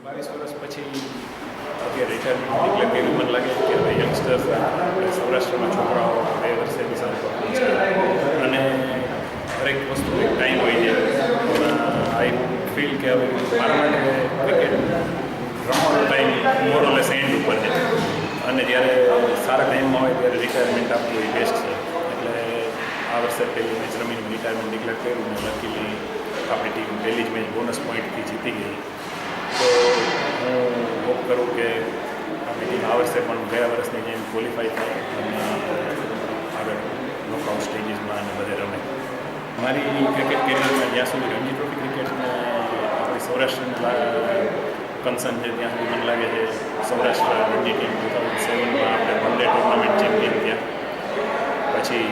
22 વર્ષ પછી અત્યારે રિટાયરમેન્ટ ડિક્લેર કર્યું. મને લાગે કે હવે યંગસ્ટર્સ આપણે સૌરાષ્ટ્રમાં છોકરાઓ 2 વર્ષે સારું પરફોર્મન્સ કરે અને દરેક વસ્તુ એક ટાઈમ હોય છે. આઈ ફીલ કે હવે મારા માટે ક્રિકેટ રમવાનો ટાઈમ મોરલેસ એન્ડ ઉપર છે અને જ્યારે સારા ટાઈમમાં હોય ત્યારે રિટાયરમેન્ટ આપવું એ બેસ્ટ છે. એટલે આ વર્ષે પહેલી મેચ રમીને રિટાયરમેન્ટ ડિક્લેર કર્યું ને લકીલી આપણી ટીમ પહેલી જ મેચ બોનસ પોઈન્ટથી જીતી ગઈ. તો હું હોપ કરું કે આપણી ટીમ આ વર્ષે પણ ગયા વર્ષની જેમ ક્વોલિફાય થાય અને આગળ નોકઆઉટ સ્ટેજીસમાં અને બધે રમે. મારી ક્રિકેટ કેરિયરમાં જ્યાં સુધી રણજી ટ્રોફી ક્રિકેટને આપણી સૌરાષ્ટ્રને કન્સર્ન છે ત્યાં સુધી મને લાગે છે સૌરાષ્ટ્ર રણજી ટીમ 2007માં આપણે વન ડે ટુર્નામેન્ટ ચેમ્પિયન થયા. પછી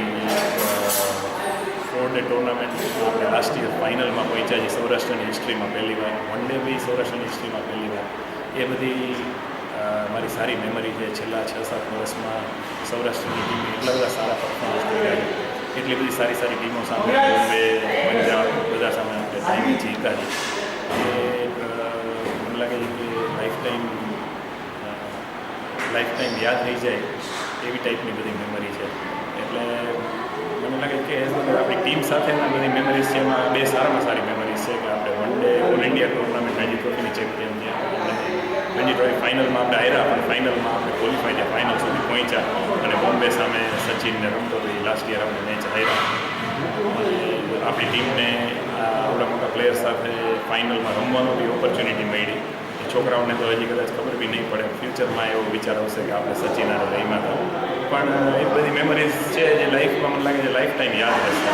4 ડે ટુર્નામેન્ટ આપણે લાસ્ટ યર ફાઇનલમાં પહોંચ્યા છીએ સૌરાષ્ટ્રની હિસ્ટ્રીમાં પહેલી વાર. વન ડે બી સૌરાષ્ટ્રની હિસ્ટ્રીમાં પહેલી વાર. એ બધી મારી સારી મેમરી છે. છેલ્લા 6-7 વર્ષમાં સૌરાષ્ટ્રની ટીમે એટલા બધા સારા પરફોર્મન્સ કર્યા છે. એટલી બધી સારી સારી ટીમો સામે બોમ્બે, પંજાબ બધા સામે આપણે ટાઈમે જીતા છે. એ મને લાગે છે કે લાઈફ ટાઈમ યાદ રહી જાય એવી ટાઈપની બધી મેમરી છે. એટલે મને લાગે કે આપણી ટીમ સાથેના બધી મેમરીઝ છે એમાં 2 સારામાં સારી મેમરીઝ છે કે આપણે one day all India tournament Ranji ટ્રોફીની ચેમ્પિયન થયા. રણજી ટ્રોફી ફાઇનલમાં આપણે હાર્યા પણ ફાઇનલમાં આપણે ક્વોલિફાઈ થયા, ફાઇનલ સુધી પહોંચ્યા અને બોમ્બે સામે સચિનને રમતો હતો. લાસ્ટ યર આપણે મેચ હાર્યા અને આપણી ટીમને આવડા મોટા પ્લેયર સાથે ફાઇનલમાં રમવાનો બી ઓપોર્ચ્યુનિટી મળી. છોકરાઓને તો હજી કદાચ ખબર બી નહીં પડે. ફ્યુચરમાં એવો વિચાર આવશે કે આપણે સચિન અને રહીમાં હતા. પણ એ બધી મેમરીઝ છે જે લાઈફમાં મને લાગે છે લાઈફ ટાઈમ યાદ રહેશે.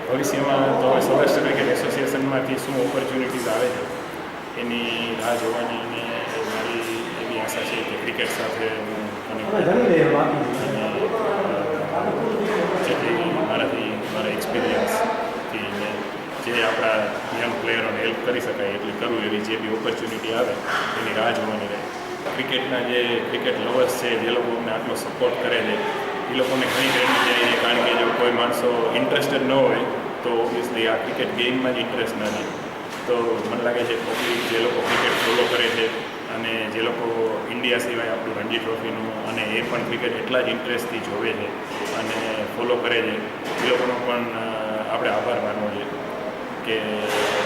ભવિષ્યમાં તો હવે સૌરાષ્ટ્ર ક્રિકેટ એસોસિએશનમાંથી શું ઓપોર્ચ્યુનિટીઝ આવે છે એની રાહ જોવાની અને મારી એવી આશા છે કે ક્રિકેટ સાથે જેટલી મારા એક્સપિરિયન્સથી જે આપણા યંગ પ્લેયરોને હેલ્પ કરી શકાય એટલી કરવું. એવી જે બી ઓપોર્ચ્યુનિટી આવે એની રાહ જોવાની રહે. ક્રિકેટના જે ક્રિકેટ લવર્સ છે જે લોકો અમને આટલો સપોર્ટ કરે છે એ લોકોને ઘણી ક્રેડિટ જાય છે. કારણ કે જો કોઈ માણસો ઇન્ટરેસ્ટેડ ન હોય તો ઓબ્વિયસલી આ ક્રિકેટ ગેમમાં જ ઇન્ટરેસ્ટ નથી. તો મને લાગે છે પબ્લિક જે લોકો ક્રિકેટ ફોલો કરે છે અને જે લોકો ઇન્ડિયા સિવાય આપણું રણજી ટ્રોફીનું અને એ પણ ક્રિકેટ એટલા જ ઇન્ટરેસ્ટથી જોવે છે અને ફોલો કરે છે એ લોકોનો પણ આપણે આભાર માનવો જોઈએ કે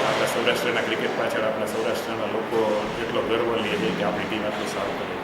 આપણા સૌરાષ્ટ્રના ક્રિકેટ પાછળ આપણા સૌરાષ્ટ્રના લોકો એટલો ગર્વ લે છે કે આપણી ટીમ આટલું સારું કરે.